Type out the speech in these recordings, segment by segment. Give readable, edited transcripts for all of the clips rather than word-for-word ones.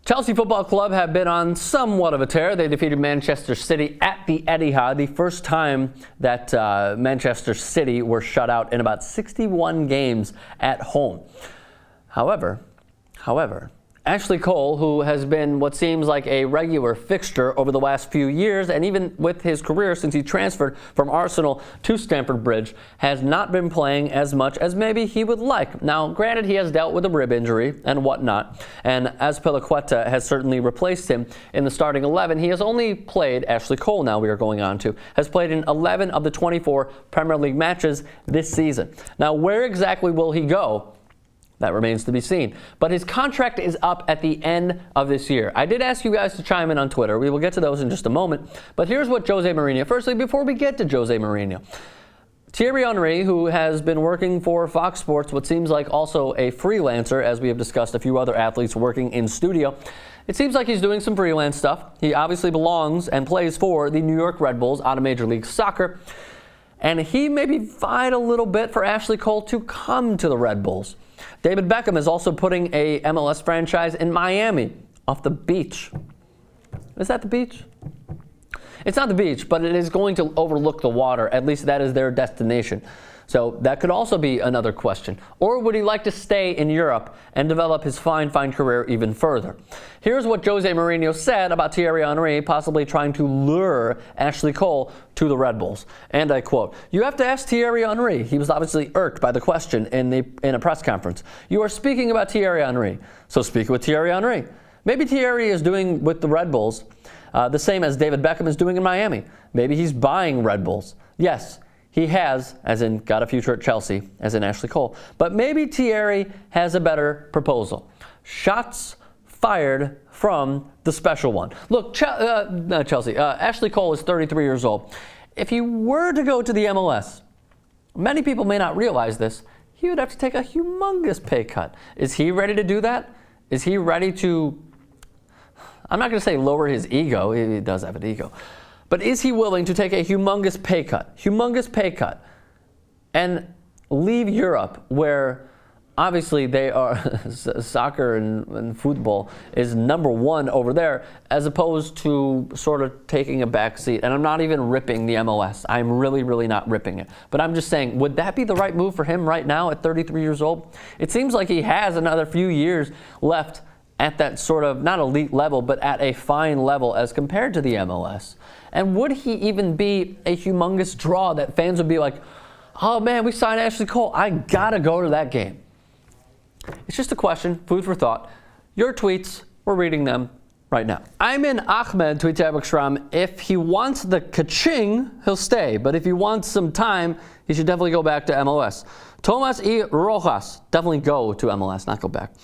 Chelsea Football Club have been on somewhat of a tear. They defeated Manchester City at the Etihad, the first time that Manchester City were shut out in about 61 games at home. However, Ashley Cole, who has been what seems like a regular fixture over the last few years, and even with his career since he transferred from Arsenal to Stamford Bridge, has not been playing as much as maybe he would like. Now, granted, he has dealt with a rib injury and whatnot, and Azpilicueta has certainly replaced him in the starting 11. He has only played, Ashley Cole now we are going on to, has played in 11 of the 24 Premier League matches this season. Now, where exactly will he go? That remains to be seen. But his contract is up at the end of this year. I did ask you guys to chime in on Twitter. We will get to those in just a moment. But here's what Jose Mourinho, firstly, before we get to Jose Mourinho, Thierry Henry, who has been working for Fox Sports, what seems like also a freelancer, as we have discussed a few other athletes working in studio, it seems like he's doing some freelance stuff. He obviously belongs and plays for the New York Red Bulls out of Major League Soccer. And he maybe vied a little bit for Ashley Cole to come to the Red Bulls. David Beckham is also putting a MLS franchise in Miami off the beach. Is that the beach? It's not the beach, but it is going to overlook the water. At least that is their destination. So that could also be another question. Or would he like to stay in Europe and develop his fine career even further? Here's what Jose Mourinho said about Thierry Henry possibly trying to lure Ashley Cole to the Red Bulls. And I quote, "You have to ask Thierry Henry." He was obviously irked by the question in a press conference. "You are speaking about Thierry Henry, so speak with Thierry Henry." Maybe Thierry is doing with the Red Bulls the same as David Beckham is doing in Miami. Maybe he's buying Red Bulls. Yes, he has, as in got a future at Chelsea, as in Ashley Cole. But maybe Thierry has a better proposal. Shots fired from the special one. Look, Ashley Cole is 33 years old. If he were to go to the MLS, many people may not realize this, he would have to take a humongous pay cut. Is he ready to do that? Is he ready to, I'm not going to say lower his ego, he does have an ego, but is he willing to take a humongous pay cut, and leave Europe, where obviously they are, soccer and football is #1 over there, as opposed to sort of taking a back seat? And I'm not even ripping the MLS. I'm really not ripping it. But I'm just saying, would that be the right move for him right now at 33 years old? It seems like he has another few years left at that sort of, not elite level, but at a fine level as compared to the MLS. And would he even be a humongous draw that fans would be like, oh man, we signed Ashley Cole, I gotta go to that game? It's just a question, food for thought. Your tweets, we're reading them right now. Ayman Ahmed tweets at Ekstrom, if he wants the ka-ching, he'll stay. But if he wants some time, he should definitely go back to MLS. Tomas E. Rojas, definitely go to MLS, not go back.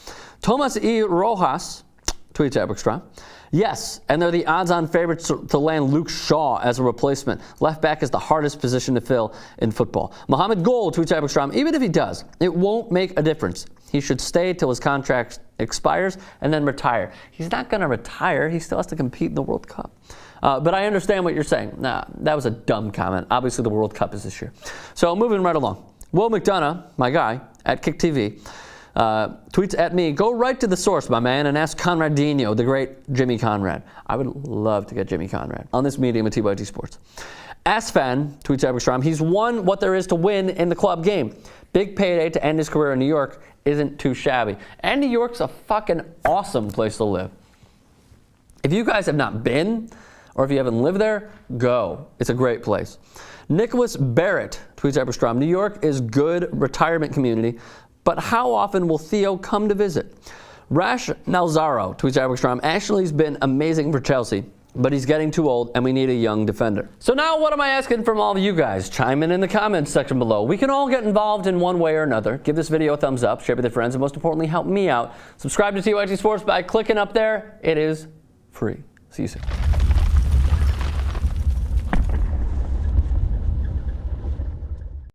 Tomas E. Rojas tweets at Ekstrom, yes, and they're the odds-on favorites to land Luke Shaw as a replacement. Left back is the hardest position to fill in football. Mohamed Gol tweets at Ekstrom, even if he does, it won't make a difference. He should stay till his contract expires and then retire. He's not going to retire. He still has to compete in the World Cup. But I understand what you're saying. Nah, that was a dumb comment. Obviously, the World Cup is this year. So moving right along. Will McDonough, my guy, at Kick TV, tweets at me, go right to the source, my man, and ask Conradinho, the great Jimmy Conrad. I would love to get Jimmy Conrad on this medium at TYT Sports. Asfan tweets at Ekstrom, he's won what there is to win in the club game. Big payday to end his career in New York isn't too shabby. And New York's a fucking awesome place to live. If you guys have not been, or if you haven't lived there, go. It's a great place. Nicholas Barrett tweets at Ekstrom, New York is good retirement community, but how often will Theo come to visit? Rash Nalzaro tweets at Ekstrom, Ashley's been amazing for Chelsea, but he's getting too old and we need a young defender. So now what am I asking from all of you guys? Chime in the comments section below. We can all get involved in one way or another. Give this video a thumbs up, share it with your friends, and most importantly, help me out. Subscribe to TYT Sports by clicking up there. It is free. See you soon.